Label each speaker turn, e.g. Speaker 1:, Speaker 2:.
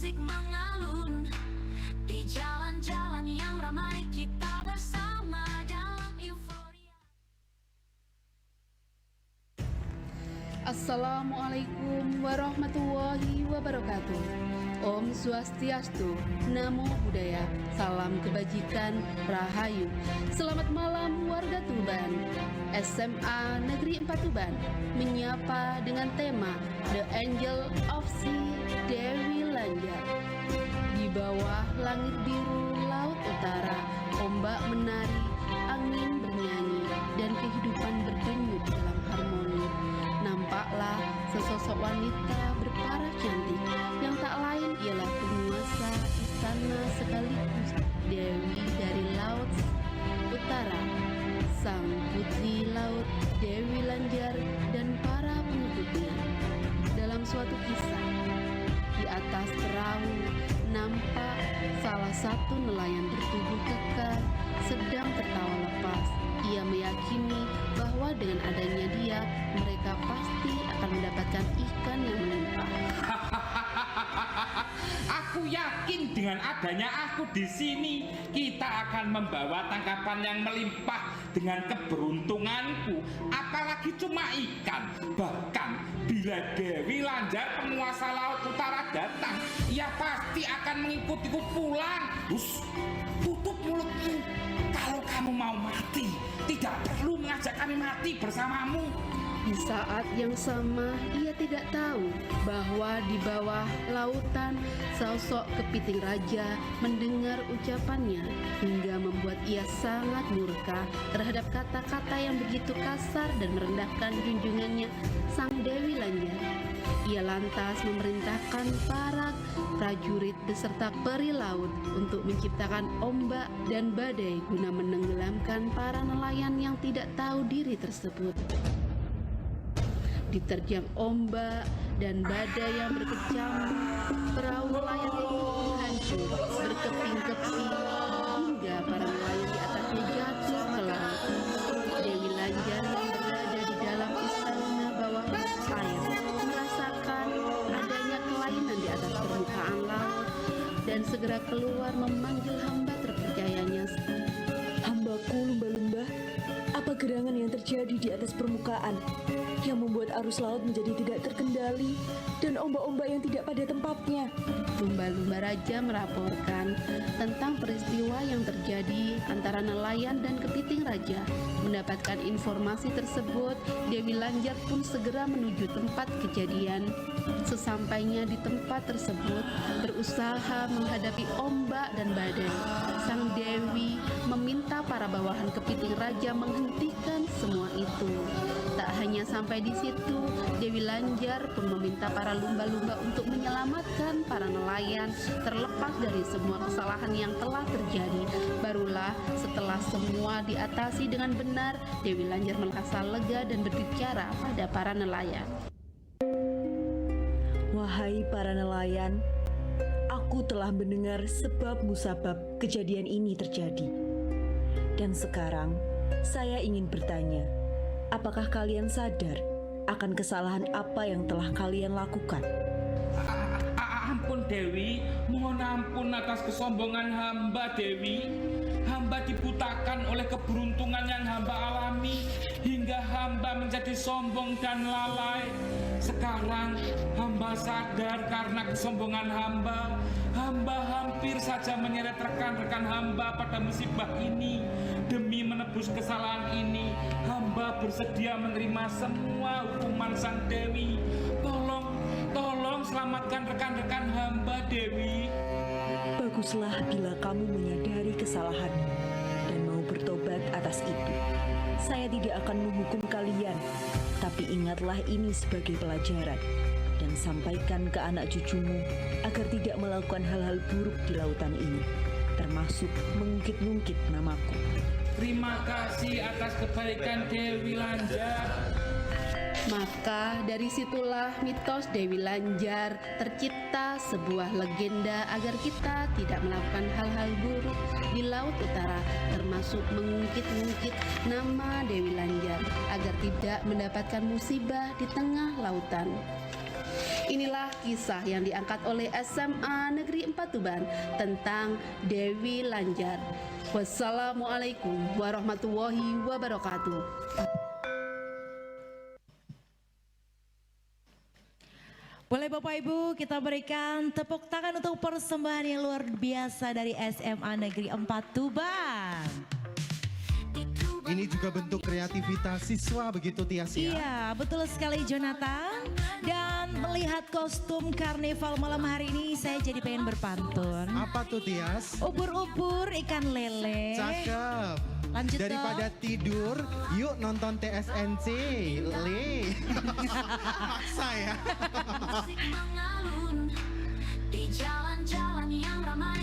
Speaker 1: musik mengalun di jalan-jalan yang ramai, kita bersama dalam euforia.
Speaker 2: Assalamualaikum warahmatullahi wabarakatuh. Om Swastiastu, Namo Buddhaya, salam kebajikan, Rahayu. Selamat malam warga Tuban. SMA Negeri 4 Tuban menyapa dengan tema The Angel of Sea, Dewi Lanjar. Di bawah langit biru laut utara, ombak menari, angin bernyanyi, dan kehidupan berdenyut dalam harmoni. Nampaklah sesosok wanita berparah cantik yang tak lain ialah penguasa istana sekaligus Dewi dari laut utara, sang putri laut Dewi Lanjar dan para pengikutnya. Dalam suatu kisah, di atas perahu nampak salah satu nelayan bertubuh kekar sedang tertawa lepas. Ia meyakini bahwa dengan adanya dia, mereka pasti akan mendapatkan ikan yang melimpah.
Speaker 3: Aku yakin dengan adanya aku di sini, kita akan membawa tangkapan yang melimpah dengan keberuntunganku. Apalagi cuma ikan. Bahkan bila Dewi Lanjar, penguasa laut utara datang, ia pasti akan mengikutiku pulang. Tutup mulutmu. Kalau kamu mau mati, tidak perlu mengajak kami mati bersamamu.
Speaker 2: Di saat yang sama, ia tidak tahu bahwa di bawah lautan, sosok kepiting raja mendengar ucapannya hingga membuat ia sangat murka terhadap kata-kata yang begitu kasar dan merendahkan junjungannya, sang Dewi Lanjar. Ia lantas memerintahkan para prajurit beserta peri laut untuk menciptakan ombak dan badai guna menenggelamkan para nelayan yang tidak tahu diri tersebut. Diterjang ombak dan badai yang berkecamuk, perahu nelayan itu hancur berkeping-keping hingga para nelayan di atasnya jatuh ke laut. Dewi Lanjar yang berada di dalam istana bawah air merasakan adanya kelainan di atas permukaan laut dan segera keluar memanggil hamba terpercayanya.
Speaker 4: Hambaku lumba-lumba, apa gerangan yang terjadi di atas permukaan yang membuat arus laut menjadi tidak terkendali dan ombak-ombak yang tidak pada tempatnya?
Speaker 2: Lumba-lumba raja melaporkan tentang peristiwa yang terjadi antara nelayan dan kepiting raja. Mendapatkan informasi tersebut, Dewi Lanjar pun segera menuju tempat kejadian. Sesampainya di tempat tersebut, berusaha menghadapi ombak dan badai. Sang Dewi meminta para bawahan kepiting raja menghentikan semua itu. Tak hanya sampai di situ, Dewi Lanjar pun meminta para lumba-lumba untuk menyelamatkan para nelayan terlepas dari semua kesalahan yang telah terjadi. Barulah setelah semua diatasi dengan benar, Dewi Lanjar merasa lega dan berbicara pada para nelayan.
Speaker 4: Wahai para nelayan, aku telah mendengar sebab musabab kejadian ini terjadi. Dan sekarang saya ingin bertanya, apakah kalian sadar akan kesalahan apa yang telah kalian lakukan?
Speaker 3: Ampun Dewi, mohon ampun atas kesombongan hamba Dewi. Hamba dibutakan oleh keberuntungan yang hamba alami hingga hamba menjadi sombong dan lalai. Sekarang hamba sadar karena kesombongan hamba hampir saja menyeret rekan-rekan hamba pada musibah ini. Demi menebus kesalahan ini, hamba bersedia menerima semua hukuman sang Dewi. Tolong selamatkan rekan-rekan hamba Dewi.
Speaker 4: Baguslah bila kamu menyadari kesalahanmu dan mau bertobat atas itu. Saya tidak akan menghukum kalian, tapi ingatlah ini sebagai pelajaran dan sampaikan ke anak cucumu agar tidak melakukan hal-hal buruk di lautan ini, termasuk mengungkit-ungkit namaku.
Speaker 3: Terima kasih atas kebaikan Dewi Lanjar.
Speaker 2: Maka dari situlah mitos Dewi Lanjar tercipta, sebuah legenda agar kita tidak melakukan hal-hal buruk di Laut Utara, termasuk mengungkit-ungkit nama Dewi Lanjar agar tidak mendapatkan musibah di tengah lautan. Inilah kisah yang diangkat oleh SMA Negeri 4 Tuban tentang Dewi Lanjar. Wassalamualaikum warahmatullahi wabarakatuh.
Speaker 5: Boleh Bapak Ibu kita berikan tepuk tangan untuk persembahan yang luar biasa dari SMA Negeri 4 Tuban.
Speaker 6: Ini juga bentuk kreativitas siswa begitu Tias ya?
Speaker 5: Iya betul sekali Jonathan. Dan melihat kostum karnival malam hari ini saya jadi pengen berpantun.
Speaker 6: Apa tuh Tias?
Speaker 5: Ubur-ubur ikan lele.
Speaker 6: Cakep.
Speaker 5: Lanjut
Speaker 6: Daripada
Speaker 5: dong.
Speaker 6: tidur, yuk nonton TSNC. Le. Maksa ya.
Speaker 1: Musik mengalun di jalan-jalan yang ramai.